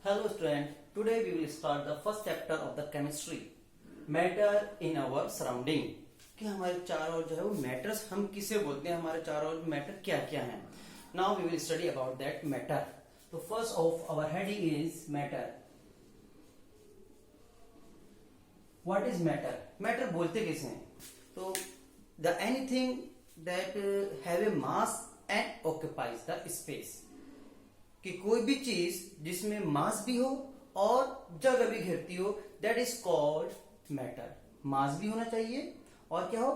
Hello student, today we will start the first chapter of the chemistry, matter in our surrounding. कि हमारे चारों ओर जो है वो मैटर्स हम किसे बोलते हैं, हमारे चारों ओर मैटर क्या क्या है. Now we will study about that matter. तो first of our heading is matter. What is matter? Matter बोलते किसे हैं? तो the anything that have a mass and occupies the space. कि कोई भी चीज जिसमें मास भी हो और जगह भी घेरती हो, दैट इज कॉल्ड मैटर. मास भी होना चाहिए और क्या हो,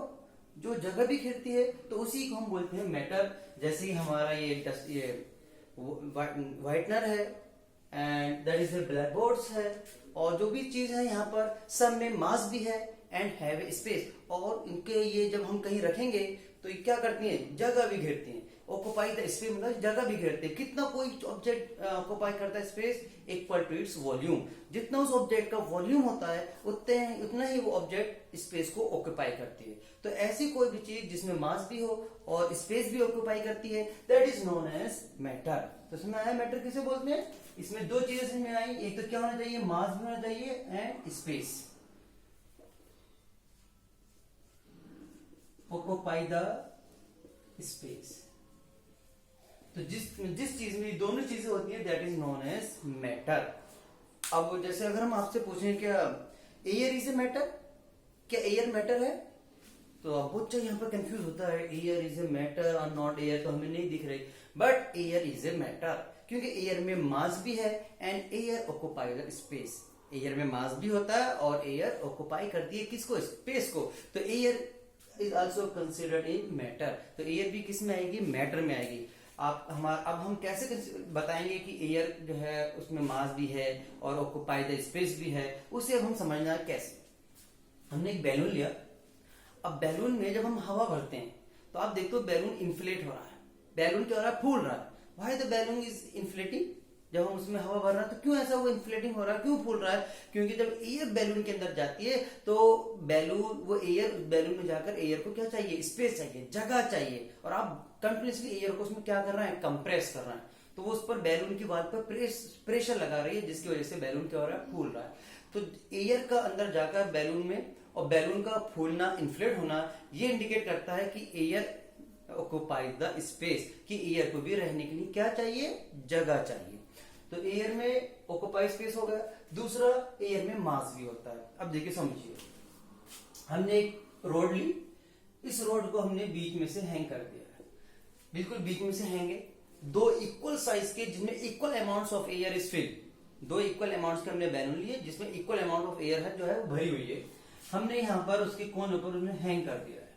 जो जगह भी घेरती है, तो उसी को हम बोलते हैं मैटर. जैसे कि हमारा ये व्हाइटनर है and that is black boards है, और जो भी चीज है यहाँ पर सब में मास भी है एंड हैव ए स्पेस. और इनके ये जब हम कहीं रखेंगे तो ये क्या करती है, जगह भी घेरती है. ऑक्यूपाई द स्पेस मतलब जगह भी घेरते हैं. कितना कोई ऑब्जेक्ट ऑक्यूपाई करता है space, equal to its volume. जितना उस ऑब्जेक्ट का वॉल्यूम होता है उतना ही वो ऑब्जेक्ट स्पेस को ऑक्यूपाई करती है. तो ऐसी कोई भी चीज जिसमें मास भी हो और स्पेस भी ऑक्यूपाई करती है, that is known as matter. तो समझ आया मैटर किसे बोलते हैं? इसमें दो चीजें समझ में आई. एक तो क्या होना चाहिए, मास भी होना चाहिए and space. Occupy the space. तो जिस चीज में दोनों चीजें होती है, that is known as matter. अब जैसे अगर हम आपसे पूछें क्या एयर इज ए मैटर, क्या एयर मैटर है? तो अब बच्चा यहाँ पर कंफ्यूज होता है, एयर इज ए मैटर और नॉट एयर तो हमें नहीं दिख रही, but air is a matter क्योंकि एयर में मास भी है and air occupy the space. Air में मास भी होता है और एयर ऑक्यूपाई करती है किसको, स्पेस को. तो air is also considered in matter. तो एयर भी किस में आएगी, मैटर में आएगी. अब हम कैसे बताएंगे कि एयर जो है उसमें मास भी है और ऑक्यूपाई द स्पेस भी है, उसे अब हम समझना कैसे. हमने एक बैलून लिया. अब बैलून में जब हम हवा भरते हैं तो आप देखते हो बैलून इन्फ्लेट हो रहा है. बैलून क्या हो रहा है, फूल रहा है. Why the balloon is inflating? जब हम उसमें हवा भर रहे हैं तो क्यों ऐसा वो इन्फ्लेटिंग हो रहा है, क्यों फूल रहा है? क्योंकि जब एयर बैलून के अंदर जाती है तो वो एयर बैलून में जाकर एयर को क्या चाहिए, स्पेस चाहिए, जगह चाहिए. और आप कंटिन्यूसली एयर को उसमें क्या कर रहे हैं, कंप्रेस कर रहे हैं. तो वो उस पर बैलून की वाल पर प्रेशर लगा रही है, जिसकी वजह से बैलून क्या हो रहा है, फूल रहा है. तो एयर का अंदर जाकर बैलून में और बैलून का फूलना, इन्फ्लेट होना, ये इंडिकेट करता है कि एयर ऑक्यूपाई द स्पेस, कि एयर को भी रहने के लिए क्या चाहिए, जगह चाहिए. तो एयर में ऑक्यूपाई स्पेस हो गया. दूसरा, एयर में मास भी होता है. अब देखिए समझिए, हमने एक रोड ली. इस रोड को हमने बीच में से हैंग कर दिया है, बिल्कुल बीच में से हैंग है. दो इक्वल साइज के जिसमें equal amounts of air is fill. दो इक्वल अमाउंट्स के हमने बैलून लिए जिसमें इक्वल अमाउंट ऑफ एयर है जो है वो भरी हुई है. हमने यहां पर उसके कोन ऊपर उन्हें हैंग कर दिया है.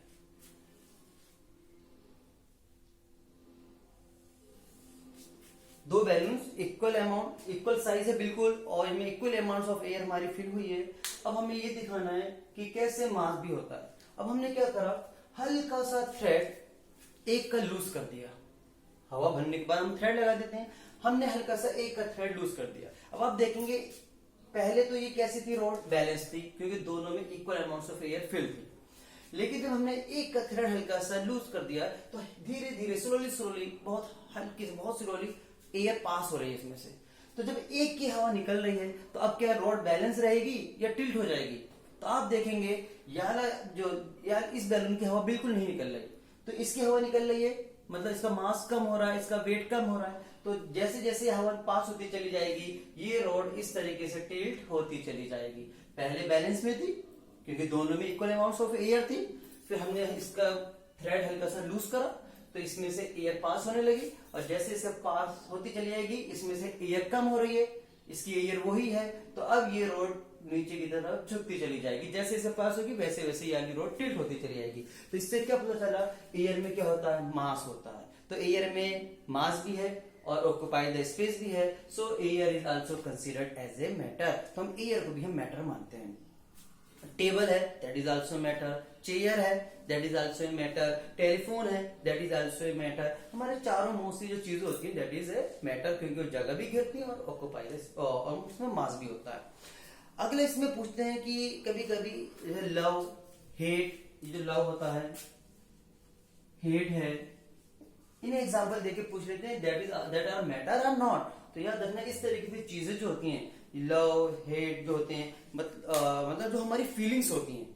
दो balloons equal amount, equal size है बिल्कुल, और इनमें इक्वल अमाउंट्स ऑफ एयर हमारी फिल हुई है. अब हमें ये दिखाना है कि कैसे मास भी होता है. अब हमने क्या करा, हल्का सा थ्रेड एक का लूज कर दिया. हवा भरने के बाद हम थ्रेड लगा देते हैं, हमने हल्का सा एक का थ्रेड लूज कर दिया. अब आप देखेंगे पहले तो ये कैसी थी, रोड बैलेंस थी क्योंकि दोनों में equal amounts of air fill थी. लेकिन जब हमने एक का थ्रेड हल्का सा लूज कर दिया तो धीरे धीरे स्लोली बहुत हल्की से बहुत स्लोली एयर पास हो रही है इसमें से. तो जब एक की हवा निकल रही है तो अब क्या रोड बैलेंस रहेगी या टिल्ट हो जाएगी? तो आप देखेंगे यार इस बैलून की हवा बिल्कुल नहीं निकल रही, तो इसकी हवा निकल रही है, मतलब इसका मास कम हो रहा है, इसका वेट कम हो रहा है. तो जैसे जैसे हवा पास होती चली जाएगी ये रोड इस तरीके से टिल्ट होती चली जाएगी. पहले बैलेंस में थी क्योंकि दोनों में इक्वल अमाउंट्स ऑफ एयर थी. फिर हमने इसका थ्रेड हल्का सा लूज करा तो इसमें से एयर पास होने लगी, और जैसे इसे पास होती चली जाएगी इसमें से एयर कम हो रही है, इसकी एयर वही है. तो अब ये रोड नीचे की तरफ झुकती चली जाएगी. जैसे इसे पास होगी वैसे वैसे यानी रोड टिल्ट होती चली जाएगी. तो इससे क्या पता चला, एयर में क्या होता है, मास होता है. तो एयर में मास भी है और ऑक्यूपाई द स्पेस भी है. So air is also considered as a matter. तो हम एयर को भी हम मैटर मानते हैं. टेबल है, that is also matter. Chair है, that is also a matter. Telephone है, that is also a matter. हमारे चारों मोस्टली जो चीजें होती है दैट इज ए मैटर क्योंकि वो जगह भी घेरती है और ऑक्यूपाई और उसमें मास भी होता है. अगले इसमें पूछते हैं कि कभी कभी लव हेट, ये जो लव होता है, हेट है, इन्हें एग्जांपल देके पूछ लेते हैं that are matter or not. तो याद रखना इस तरीके की चीजें जो होती हैं, लव हेट जो होते हैं, मतलब जो हमारी फीलिंग्स होती हैं,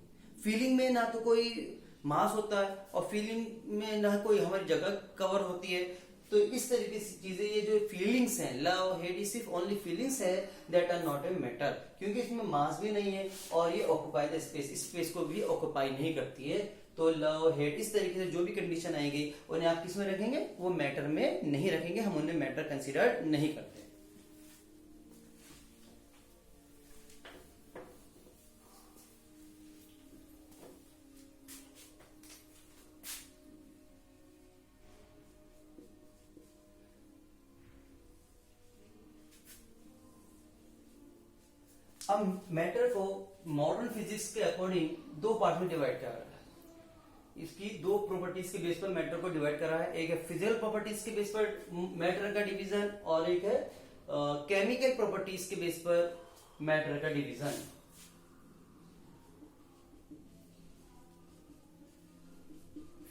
फीलिंग में ना तो कोई मास होता है और फीलिंग में ना कोई हमारी जगह कवर होती है। तो इस तरीके से चीजें, ये जो फीलिंग्स हैं, लव हेट, ये सिर्फ ओनली फीलिंग्स है, that are not a matter, क्योंकि इसमें मास भी नहीं है और ये ऑक्यूपाई द स्पेस को भी ऑक्यूपाई नहीं करती है। तो लव हेट इस तरीके से जो भी कंडीशन आएगी उन्हें आप किस में रखेंगे, वो मैटर में नहीं रखेंगे, हम उन्हें मैटर कंसिडर नहीं करते। अब मैटर को मॉडर्न फिजिक्स के अकॉर्डिंग दो पार्ट में डिवाइड किया गया है। इसकी दो प्रॉपर्टीज के बेस पर मैटर को डिवाइड करा है। एक है फिजिकल प्रॉपर्टीज के बेस पर मैटर का डिवीजन और एक है केमिकल प्रॉपर्टीज के बेस पर मैटर का डिवीजन।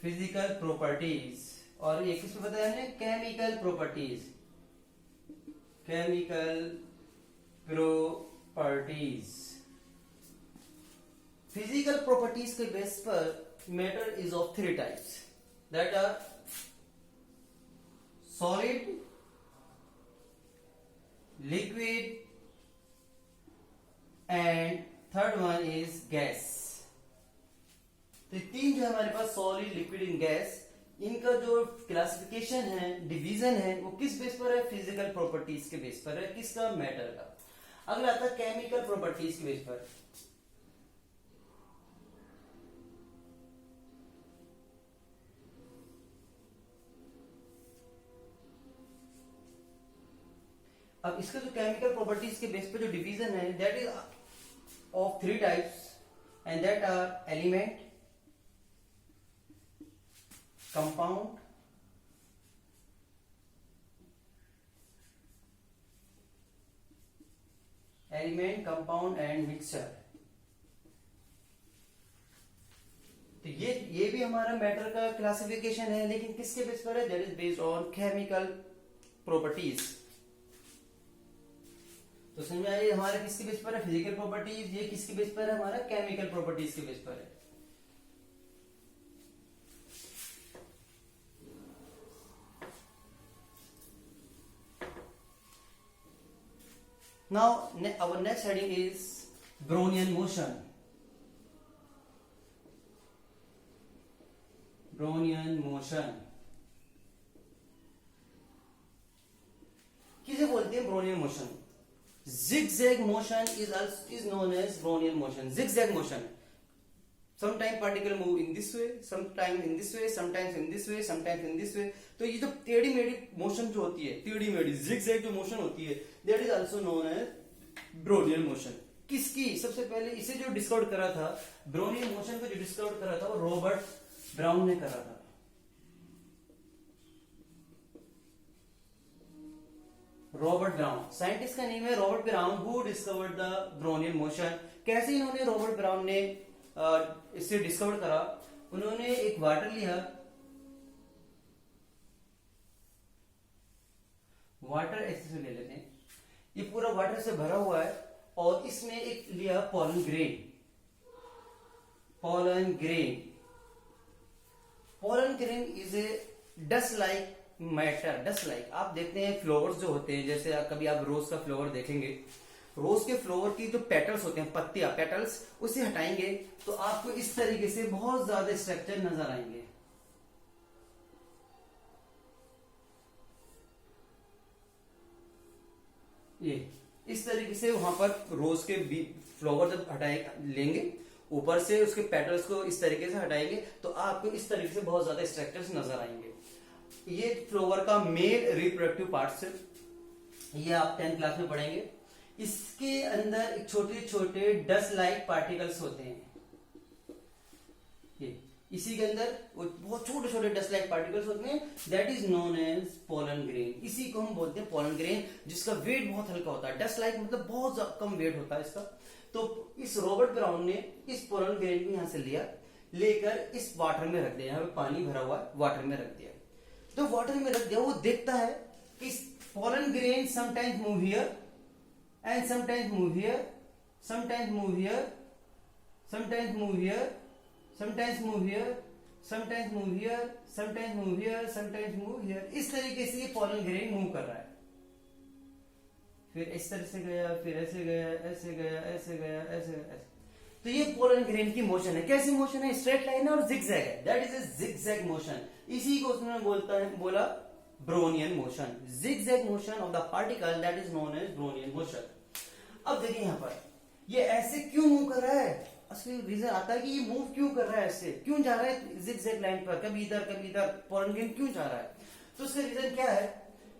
फिजिकल प्रॉपर्टीज और ये किसमें बताया हमने, chemical properties. Chemical properties, physical properties के बेस पर matter is of three types, that are solid, liquid and third one is gas. तो तीन जो है हमारे पास, सॉलिड, लिक्विड एंड गैस, इनका जो क्लासिफिकेशन है, डिवीजन है, वो किस बेस पर है, फिजिकल प्रॉपर्टीज के बेस पर है, किसका, मैटर का। अगला आता है केमिकल प्रॉपर्टीज के बेस पर। अब इसका जो केमिकल प्रॉपर्टीज के बेस पर जो डिवीजन है, that is of three types and that are element, compound and mixture. तो ये भी हमारा मैटर का क्लासिफिकेशन है, लेकिन किसके बेस पर है, that is based on chemical properties. तो समझ में आइए, हमारा किसके बेस पर है, फिजिकल प्रॉपर्टीज, ये किसके बेस पर है, हमारा केमिकल प्रॉपर्टीज के बेस पर है। Now our next heading is Brownian motion. Brownian motion किसे बोलते हैं, Brownian motion? Zigzag motion is known as Brownian motion. Zigzag motion. Sometimes particle move in this way, sometimes in this way, sometimes in this way, sometimes in this way. तो ये जो टेढ़ी मेढ़ी motion जो होती है, टेढ़ी मेढ़ी zigzag जो motion होती है, that is also known as Brownian motion. किसकी, सबसे पहले इसे जो डिस्कवर करा था, Brownian motion को जो डिस्कवर करा था, वो रॉबर्ट ब्राउन ने करा था। रॉबर्ट ब्राउन, साइंटिस्ट का नेम है Robert brown, who discovered the Brownian motion. कैसे इन्होंने, रॉबर्ट ब्राउन ने इससे डिस्कवर करा, उन्होंने एक वाटर लिया, वाटर ऐसे से ले लेते हैं, ये पूरा वाटर से भरा हुआ है और इसमें एक लिया pollen grain. Pollen grain is a dust like matter, dust like. आप देखते हैं फ्लावर्स जो होते हैं, जैसे कभी आप रोज का फ्लावर देखेंगे, रोज के फ्लावर की जो पेटल्स होते हैं, पत्तियां, पेटल्स, उसे हटाएंगे तो आपको इस तरीके से बहुत ज्यादा स्ट्रक्चर नजर आएंगे। ये इस तरीके से वहां पर रोज के फ्लावर जब हटाए लेंगे, ऊपर से उसके पेटल्स को इस तरीके से हटाएंगे तो आपको इस तरीके से बहुत ज्यादा स्ट्रक्चर्स नजर आएंगे। ये फ्लावर का मेल रिप्रोडक्टिव पार्ट्स है, ये आप 10th क्लास में पढ़ेंगे। इसके अंदर छोटे छोटे डस्ट लाइक पार्टिकल्स होते हैं, ये इसी के अंदर बहुत छोटे छोटे डस्ट लाइक पार्टिकल्स होते हैं, that is known as pollen grain. इसी को हम बोलते हैं पोलन ग्रेन, जिसका वेट बहुत हल्का होता है। डस्ट लाइक मतलब बहुत कम वेट होता है इसका। तो इस रॉबर्ट ब्राउन ने इस पोलन ग्रेन को यहां से लिया, लेकर इस वाटर में रख दिया, यहाँ पे पानी भरा हुआ वाटर में रख दिया। तो वाटर में रख दिया, वो देखता है कि pollen grain sometimes move here and sometimes move here, sometimes move here, sometimes move here, sometimes move here, sometimes move here, sometimes move here, sometimes move here. इस तरीके से ये pollen grain मूव कर रहा है। फिर इस तरह से गया, फिर ऐसे गया, ऐसे गया, ऐसे गया, ऐसे गया, ऐसे। तो ये पोलन ग्रेन की मोशन है। कैसी मोशन है? स्ट्रेट लाइन है और जिगजैग है, that is a zigzag motion. इसी को उसने बोला Brownian motion, zigzag motion of the particle, that is known as Brownian motion. अब देखिए यहाँ पर ये ऐसे क्यों मूव कर रहा है? असली रीजन आता है कि ये मूव क्यों कर रहा है, ऐसे क्यों जा रहा है जिगजैग लाइन पर, कभी इधर पोलन ग्रेन क्यों जा रहा है? तो उसका रीजन क्या है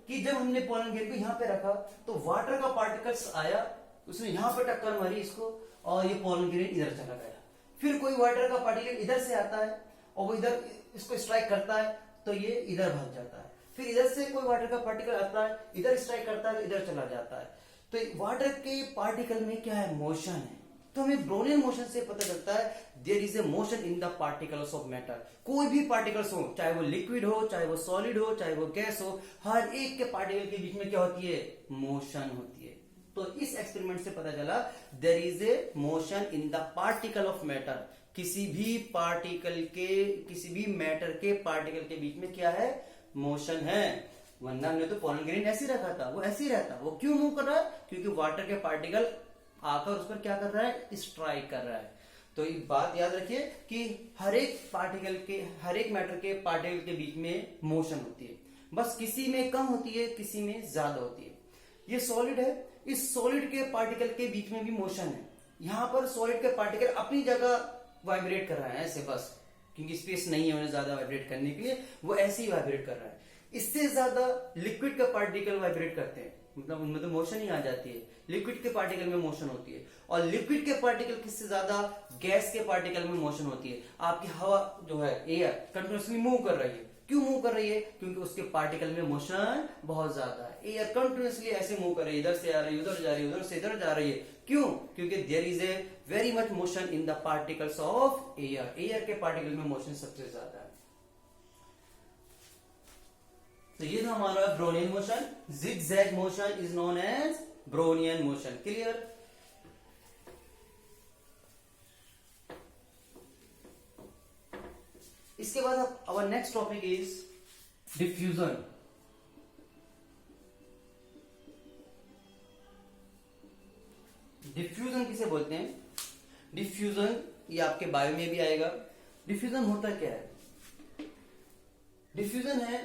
कि जब हमने पोलन ग्रेन को यहाँ पे रखा तो वाटर का पार्टिकल्स आया, उसने यहाँ पे टक्कर मारी इसको और ये पोलन ग्रेन इधर चला गया। फिर कोई वाटर का पार्टिकल इधर से आता है और वो इधर इसको स्ट्राइक करता है तो ये इधर भाग जाता है। फिर इधर से कोई वाटर का पार्टिकल आता है, इधर स्ट्राइक करता है, इधर चला जाता है। तो वाटर के पार्टिकल में क्या है? मोशन है। तो हमें ब्रोनियन मोशन से पता चलता है there is a motion in the particles of matter. कोई भी पार्टिकल्स हो, चाहे वो लिक्विड हो, चाहे वो सॉलिड हो, चाहे वो गैस हो, हर एक के पार्टिकल के बीच में क्या होती है? मोशन होती है। तो इस एक्सपेरिमेंट से पता चला there is a motion in the particle of matter. किसी भी पार्टिकल के, किसी भी मैटर के पार्टिकल के बीच में क्या है? मोशन है। वरना हमने तो पोलन ग्रेन ऐसे ही रखा था, वो ऐसे ही रहता। वो क्यों मूव कर रहा है? क्योंकि वाटर के पार्टिकल आकर उस पर क्या कर रहा है? स्ट्राइक कर रहा है। तो ये बात याद रखिए कि हर एक पार्टिकल के, हर एक मैटर के पार्टिकल के बीच में मोशन होती है, बस किसी में कम होती है, किसी में ज्यादा होती है। ये सॉलिड है, इस सॉलिड के पार्टिकल के बीच में भी मोशन है। यहां पर सॉलिड के पार्टिकल अपनी जगह वाइब्रेट कर रहा है ऐसे, बस क्योंकि स्पेस नहीं है उन्हें ज्यादा वाइब्रेट करने के लिए, वो ऐसे ही वाइब्रेट कर रहा है। इससे ज्यादा लिक्विड के पार्टिकल वाइब्रेट करते हैं, मतलब उनमें तो मोशन ही आ जाती है। लिक्विड के पार्टिकल में मोशन होती है, और लिक्विड के पार्टिकल किससे ज्यादा? गैस के पार्टिकल में मोशन होती है। आपकी हवा जो है, एयर कंटिन्यूसली मूव कर रही है। क्यों मूव कर रही है? क्योंकि उसके पार्टिकल में मोशन बहुत ज्यादा है। एयर कंटिन्यूसली ऐसे मूव कर रही है, इधर से आ रही है, उधर जा रही है, उधर से इधर जा रही है। क्यों? क्योंकि there is a very much motion in the particles of air. Air के पार्टिकल में मोशन सबसे ज्यादा है। तो ये था हमारा Brownian motion. Zigzag motion is known as Brownian motion. Clear? इसके बाद our next topic is diffusion. Diffusion किसे बोलते हैं? डिफ्यूजन ये आपके बायो में भी आएगा। डिफ्यूजन होता क्या है? डिफ्यूजन है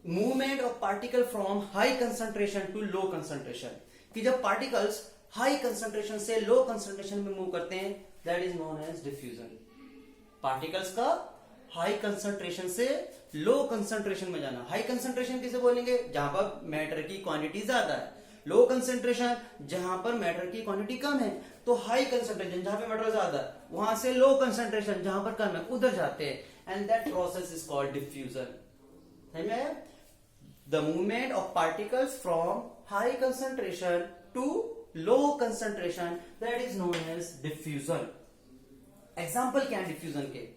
movement of particle from high concentration to low concentration. कि जब पार्टिकल्स हाई कंसंट्रेशन से लो कंसंट्रेशन में मूव करते हैं, that is known as diffusion. Particles का हाई कंसंट्रेशन से लो कंसंट्रेशन में जाना। हाई कंसंट्रेशन किसे बोलेंगे? जहां पर मैटर की क्वांटिटी ज्यादा है। लो कंसंट्रेशन जहां पर मैटर की क्वांटिटी कम है। तो हाई कंसंट्रेशन जहां पे मैटर ज्यादा है, वहां से लो कंसंट्रेशन जहां पर कम है उधर जाते हैं, and that process is called diffusion. समझ में आया? The movement of particles from high concentration to low concentration, that is known as diffusion. Example क्या है डिफ्यूजन के?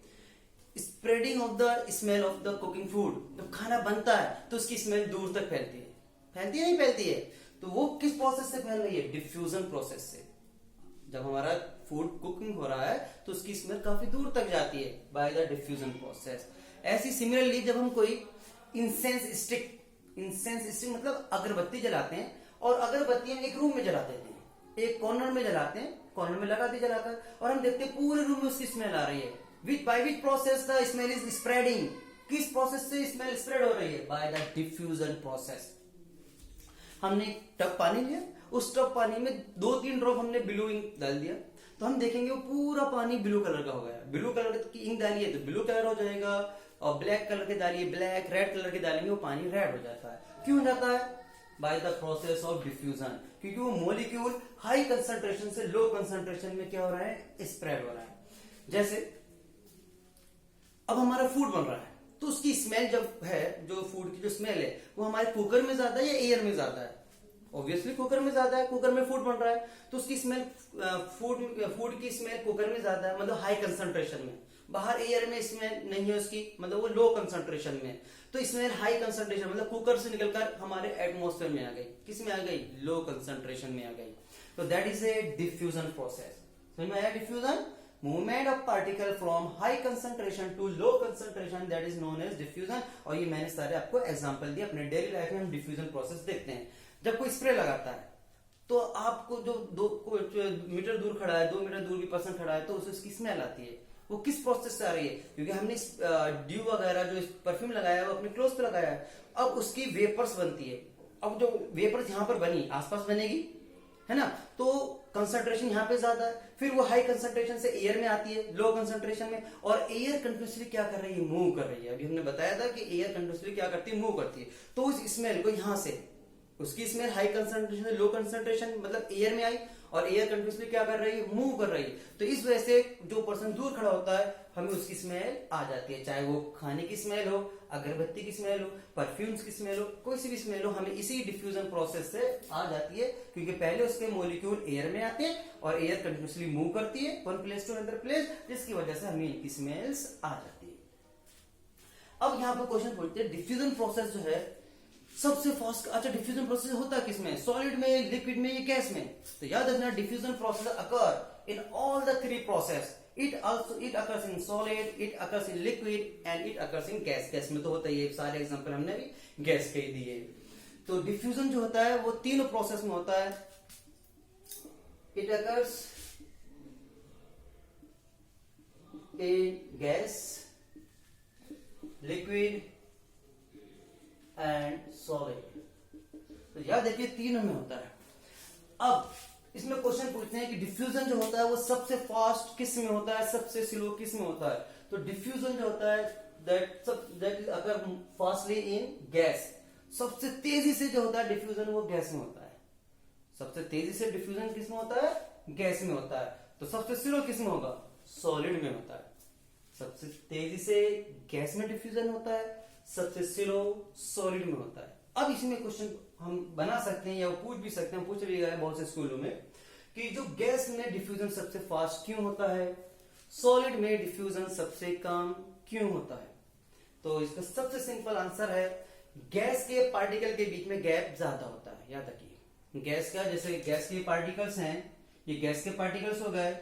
Spreading of the smell of the cooking food. जब खाना बनता है तो उसकी स्मेल दूर तक फैलती है। फैलती है नहीं फैलती है? तो वो किस प्रोसेस से फैल रही है? डिफ्यूजन प्रोसेस से। जब हमारा फूड कुकिंग हो रहा है तो उसकी स्मेल काफी दूर तक जाती है बाय द डिफ्यूजन प्रोसेस। ऐसी सिमिलरली जब हम कोई इंसेंस स्टिक मतलब अगरबत्ती जलाते हैं, और अगरबत्ती हम एक रूम में जला देते हैं, एक कॉर्नर में जलाते हैं, कॉर्नर में लगा दी जलाकर, और हम देखते हैं पूरे रूम में उसकी स्मेल आ रही है। By which process the smell is spreading? किस प्रोसेस से स्मेल स्प्रेड हो रही है? By the diffusion process. हमने टब पानी लिया, उस टब पानी में 2-3 ड्रॉप हमने ब्लू इंक डाल दिया, तो हम देखेंगे वो पूरा पानी ब्लू कलर का हो गया। ब्लू कलर की इंक डालिए तो ब्लू कलर हो जाएगा, और ब्लैक कलर के डालिए ब्लैक, रेड कलर के डालेंगे वो पानी रेड हो जाता है। क्यों हो जाता है? By the process of diffusion. क्योंकि वो मॉलिक्यूल हाई कंसंट्रेशन से लो कंसंट्रेशन में क्या हो रहा है? स्प्रेड हो रहा है। जैसे अब हमारा फूड बन रहा है, तो उसकी स्मेल जब है, जो फूड की जो स्मेल है, वो हमारे कुकर में ज्यादा है या एयर में ज्यादा है? ऑब्वियसली कुकर में ज्यादा है। कुकर में फूड बन रहा है तो उसकी स्मेल, फूड की स्मेल कुकर में ज्यादा है, मतलब हाई कंसंट्रेशन में। बाहर एयर में स्मेल नहीं है उसकी, मतलब वो लो कंसंट्रेशन में। तो स्मेल हाई कंसंट्रेशन मतलब कुकर से निकलकर हमारे एटमॉस्फेयर में आ गई, किस में आ गई, लो कंसंट्रेशन में आ गई। तो that is a diffusion process. समझ में आया diffusion, movement of particle from high concentration to low concentration, that is known as diffusion. और ये मैंने सारे आपको एग्जांपल दिए, अपने डेली लाइफ में हम डिफ्यूजन प्रोसेस देखते हैं। जब कोई स्प्रे लगाता है तो आपको जो 2 मीटर दूर खड़ा है, 2 मीटर दूर भी पर्सन खड़ा है, तो उसे उसकी स्मेल आती है। वो किस प्रोसेस से आ रही है, क्योंकि हमने ड्यू वगैरह जो परफ्यूम लगाया है वो अपने क्लोथ पे लगाया है, अब उसकी वेपर्स बनती है। अब जो वेपर्स यहाँ पर बनी आसपास बनेगी, है ना, तो कंसंट्रेशन यहाँ पे ज्यादा है, फिर वो हाई कंसंट्रेशन से एयर में आती है लो कंसंट्रेशन में, और एयर कंटिन्यूसली क्या कर रही है, मूव कर रही है। अभी हमने बताया था कि एयर कंटिन्यूसली क्या करती है, मूव करती है। तो उस स्मेल को यहाँ से, उसकी स्मेल हाई कंसंट्रेशन से लो कंसंट्रेशन मतलब एयर में आई, और एयर कंटिन्यूसली क्या कर रही है, मूव कर रही है। तो इस वजह से जो पर्सन दूर खड़ा होता है हमें उसकी स्मेल आ जाती है, चाहे वो खाने की स्मेल हो, अगरबत्ती की स्मेल हो, परफ्यूम्स की स्मेल हो, कोई सी भी स्मेल हो, हमें इसी डिफ्यूजन प्रोसेस से आ जाती है। क्योंकि पहले उसके मॉलिक्यूल एयर में आते हैं और एयर कंटिन्यूसली मूव करती है one place to another place, जिसकी वजह से हमें इनकी स्मेल्स आ जाती है। अब यहाँ पे क्वेश्चन पूछते हैं डिफ्यूजन प्रोसेस जो है सबसे फास्ट, अच्छा डिफ्यूजन प्रोसेस होता है किसमें, सॉलिड में, लिक्विड में, या गैस में। तो याद रखना diffusion process occur in all the 3 process. It occurs in solid, it occurs in liquid and it occurs in gas. Gas में तो होता ही है, सारे एग्जांपल हमने भी गैस के ही दिए। तो डिफ्यूजन जो होता है वो 3 प्रोसेस में होता है। It occurs in gas, liquid and solid. तो याद रखिए 3 में होता है। अब इसमें क्वेश्चन पूछते हैं कि डिफ्यूजन जो होता है वो सबसे फास्ट किस में होता है, सबसे स्लो किस में होता है। तो डिफ्यूजन जो होता है दैट इज अगर फास्टली इन गैस, सबसे तेजी से जो होता है डिफ्यूजन वो गैस में होता है। सबसे तेजी से डिफ्यूजन किस में होता है, गैस में होता है। तो सबसे स्लो किस में होगा, सॉलिड में होता है। सबसे तेजी से गैस में डिफ्यूजन होता है, सबसे स्लो सॉलिड में होता है। अब इसमें क्वेश्चन हम बना सकते हैं या पूछ भी सकते हैं, पूछ भी गया है बहुत से स्कूलों में कि जो गैस में डिफ्यूजन सबसे फास्ट क्यों होता है, सॉलिड में डिफ्यूजन सबसे कम क्यों होता है। तो इसका सबसे सिंपल आंसर है गैस के पार्टिकल के बीच में गैप ज्यादा होता है। याद रखिए गैस का, जैसे गैस के पार्टिकल्स हैं, ये गैस के पार्टिकल्स हो गए,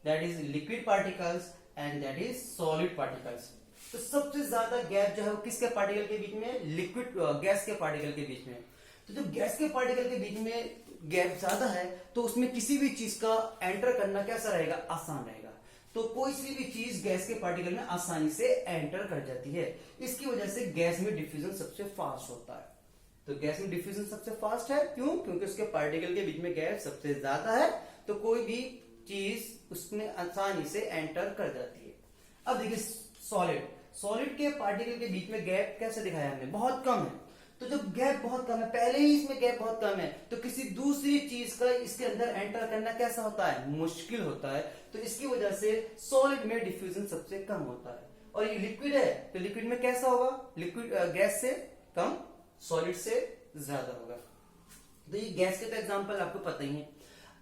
that is liquid particles and that is solid particles. तो सबसे ज्यादा गैप जो है वो किसके पार्टिकल के बीच में, लिक्विड गैस के पार्टिकल के बीच में। तो जब गैस के पार्टिकल के बीच में गैप ज्यादा है तो उसमें किसी भी चीज का एंटर करना कैसा रहेगा, आसान रहेगा। तो कोई सी भी चीज गैस के पार्टिकल में आसानी से एंटर कर जाती है, इसकी वजह से गैस में डिफ्यूजन सबसे फास्ट होता है। तो गैस में डिफ्यूजन सबसे फास्ट है, क्यों, क्योंकि उसके पार्टिकल के बीच में गैप सबसे ज्यादा है, तो कोई भी चीज उसमें आसानी से एंटर कर जाती है। अब देखिए सॉलिड के पार्टिकल के बीच में गैप कैसे दिखाया हमने, बहुत कम है। तो जब गैप बहुत कम है, पहले ही इसमें गैप बहुत कम है, तो किसी दूसरी चीज का इसके अंदर एंटर करना कैसा होता है, मुश्किल होता है। तो इसकी वजह से सॉलिड में डिफ्यूजन सबसे कम होता है। और ये लिक्विड है तो लिक्विड में कैसा होगा, लिक्विड गैस से कम, सॉलिड से ज्यादा होगा। तो ये गैस के तो एग्जाम्पल आपको पता ही है।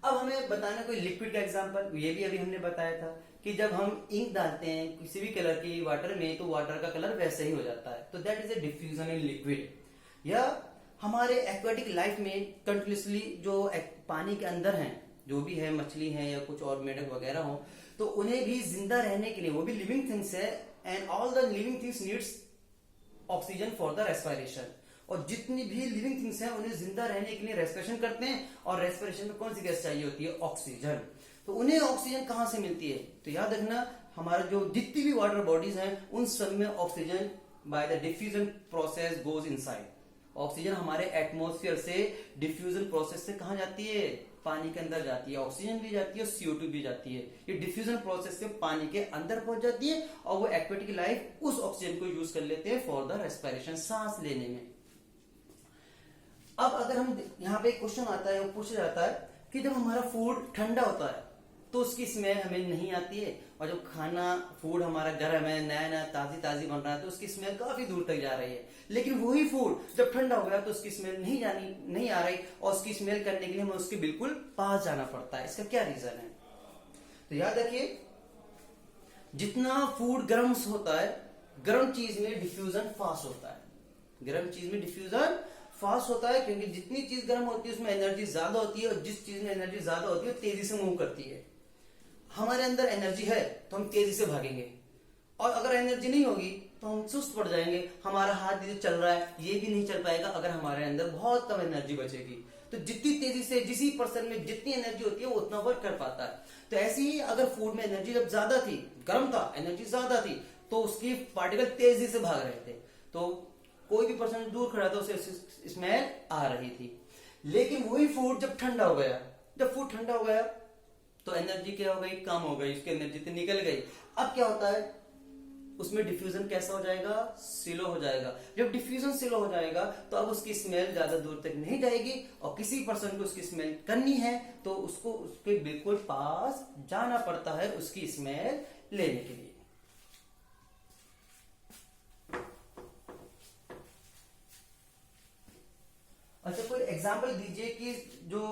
अब हमें बताना कोई लिक्विड का एग्जाम्पल, ये भी अभी हमने बताया था कि जब हम इंक डालते हैं किसी भी कलर की वाटर में तो वाटर का कलर वैसे ही हो जाता है। तो that is a diffusion in liquid. या हमारे एक्वेटिक लाइफ में कंटिन्यूसली जो पानी के अंदर हैं, जो भी है मछली है या कुछ और मेढक वगैरह हो, तो उन्हें भी जिंदा रहने के लिए, वो भी लिविंग थिंग्स है, and all the living things needs oxygen for the respiration. और जितनी भी लिविंग थिंग्स हैं उन्हें जिंदा रहने के लिए रेस्पिरेशन करते हैं, और रेस्पिरेशन में कौन सी गैस चाहिए होती है, ऑक्सीजन। तो उन्हें ऑक्सीजन कहां से मिलती है, तो याद रखना हमारा जो जितनी भी वाटर बॉडीज हैं उन सब में oxygen by the diffusion process goes inside. Oxygen हमारे एटमॉस्फेयर से डिफ्यूजन प्रोसेस से कहां जाती है, पानी के अंदर जाती है, ऑक्सीजन भी जाती है, CO2 भी जाती है। ये डिफ्यूजन प्रोसेस से पानी के अंदर पहुंच जाती है, और वो एक्वेटिक लाइफ उस ऑक्सीजन को यूज कर लेते हैं फॉर द रेस्पिरेशन, सांस लेने में। अब अगर हम यहाँ पे क्वेश्चन आता है, वो पूछा जाता है कि जब हमारा फूड ठंडा होता है तो उसकी स्मेल हमें नहीं आती है, और जब खाना फूड हमारा गर्म है, नया नया ताजी बन रहा है, तो उसकी स्मेल काफी दूर तक जा रही है। लेकिन वही फूड जब ठंडा हो गया तो उसकी स्मेल नहीं आ रही, और उसकी स्मेल करने के लिए हमें उसके बिल्कुल पास जाना पड़ता है। इसका क्या रीजन है, तो याद रखिए जितना फूड गर्म होता है, गर्म चीज में डिफ्यूजन फास्ट होता है, गर्म चीज में डिफ्यूजन फास्ट होता है, क्योंकि जितनी चीज गर्म होती है उसमें एनर्जी ज्यादा होती है, और जिस चीज में एनर्जी ज्यादा होती है तेजी से मूव करती है। हमारे अंदर एनर्जी है तो हम तेजी से भागेंगे, और अगर एनर्जी नहीं होगी तो हम सुस्त पड़ जाएंगे, हमारा हाथ ये चल रहा है ये भी नहीं चल पाएगा अगर हमारे अंदर बहुत कम एनर्जी बचेगी। तो जितनी तेजी से जिस पर्सन में जितनी एनर्जी होती है वो उतना वर्क कर पाता है। तो ऐसे ही अगर फूड में एनर्जी जब ज्यादा थी, गर्म था, एनर्जी ज्यादा थी, तो उसकी पार्टिकल तेजी से भाग रहे थे, तो कोई भी पर्सन दूर खड़ा था उसे स्मेल आ रही थी। लेकिन वही फूड जब ठंडा हो गया, जब फूड ठंडा हो गया तो एनर्जी क्या हो गई, कम हो गई, उसकी एनर्जी तो निकल गई। अब क्या होता है, उसमें डिफ्यूजन कैसा हो जाएगा, स्लो हो जाएगा। जब डिफ्यूजन स्लो हो जाएगा तो अब उसकी स्मेल ज्यादा दूर तक नहीं जाएगी, और किसी पर्सन को उसकी स्मेल करनी है तो उसको उसके बिल्कुल पास जाना पड़ता है उसकी स्मेल लेने के लिए। अच्छा, कोई एग्जांपल दीजिए कि जो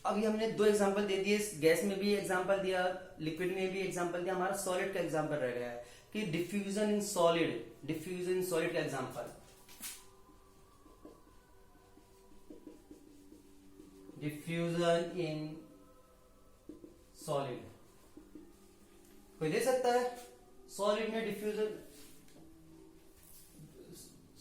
अभी हमने दो एग्जांपल दे दिए, गैस में भी एग्जांपल दिया, लिक्विड में भी एग्जांपल दिया, हमारा सॉलिड का एग्जांपल रह गया है कि diffusion in solid, diffusion in solid का एग्जांपल, डिफ्यूजन इन सॉलिड कोई दे सकता है? सॉलिड में डिफ्यूजन,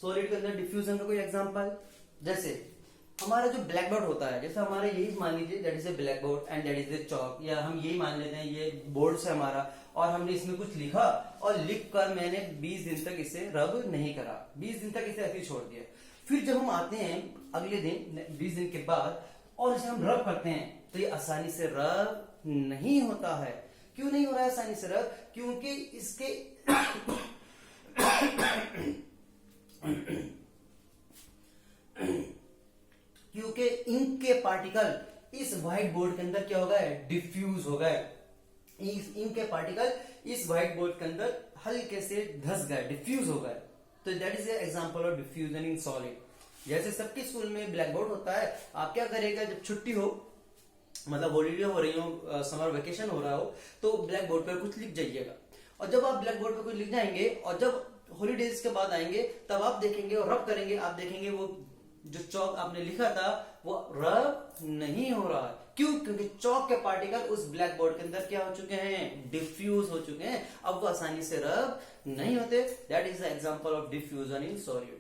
सॉलिड के अंदर डिफ्यूजन का कोई एग्जांपल, जैसे हमारा जो ब्लैक बोर्ड होता है, जैसे हमारे यही मान लीजिए that is A black board and that is A chalk, या हम यही मान लेते हैं ये बोर्ड से हमारा, और हमने इसमें कुछ लिखा और लिख कर मैंने 20 दिन तक इसे रब नहीं करा, 20 दिन तक इसे ऐसे ही छोड़ दिया। फिर जब हम आते हैं अगले दिन 20 दिन के बाद और इसे हम रब करते हैं तो ये आसानी से रब नहीं होता है। क्यों नहीं हो रहा है आसानी से रब? क्योंकि इसके क्योंकि इंक के पार्टिकल इस व्हाइट बोर्ड के अंदर क्या हो गए, डिफ्यूज हो गए। इस इंक के पार्टिकल इस व्हाइट बोर्ड के अंदर हल्के से धस गए, डिफ्यूज हो गए। तो that is example of diffusion in solid. जैसे सबके स्कूल में ब्लैक बोर्ड होता है, आप क्या करेगा जब छुट्टी हो, मतलब हॉलीडे हो रही हो, समर वेकेशन हो रहा हो, तो ब्लैक बोर्ड पर कुछ लिख जाइएगा। और जब आप ब्लैक बोर्ड पर कुछ लिख जाएंगे और जब हॉलीडेज के बाद आएंगे तब आप देखेंगे और रब करेंगे, आप देखेंगे वो जो चौक आपने लिखा था वो रब नहीं हो रहा है। क्यों? क्योंकि चौक के पार्टिकल उस ब्लैक बोर्ड के अंदर क्या हो चुके हैं, डिफ्यूज हो चुके हैं, अब वो आसानी से रब नहीं होते। That is the example of diffusion in solid.